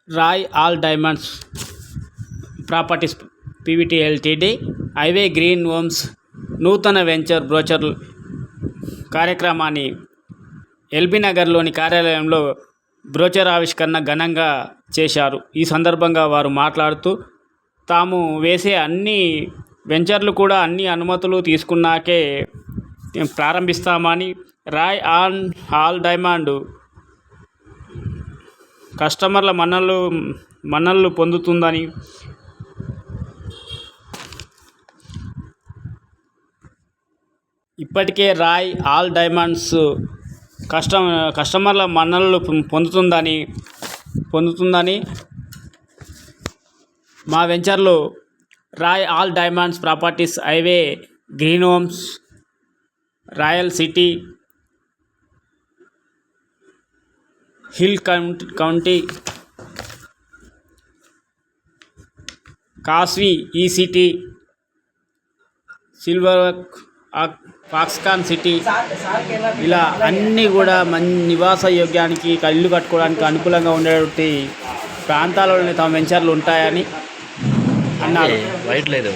Roy all diamonds properties PVT LTD highway green homes నూతన venture brochure కార్యక్రమాన్ని LB నగర్లోని కార్యాలయంలో బ్రోచర్ ఆవిష్కరణ ఘనంగా చేశారు. ఈ సందర్భంగా వారు మాట్లాడుతూ తాము వేసే అన్ని వెంచర్లు కూడా అన్ని అనుమతులు తీసుకున్నాకే ప్రారంభిస్తామని, రాయ్ ఆల్ డైమండ్ కస్టమర్ల మన్ననలు పొందుతుందని, ఇప్పటికే రాయ్ ఆల్ డైమండ్స్ కస్టమర్ల మన్ననలు పొందుతుందని మా వెంచర్లు Rai all diamonds properties highway green homes royal city hill county కాస్వీ ఈ సిటీ సిల్వర్ ఫాక్స్కాన్ సిటీ ఇలా అన్నీ కూడా నివాస యోగ్యానికి ఇల్లు కట్టుకోవడానికి అనుకూలంగా ఉండేటువంటి ప్రాంతాల్లోనే తమ వెంచర్లు ఉంటాయని అన్నారు. వైట్ లేదు.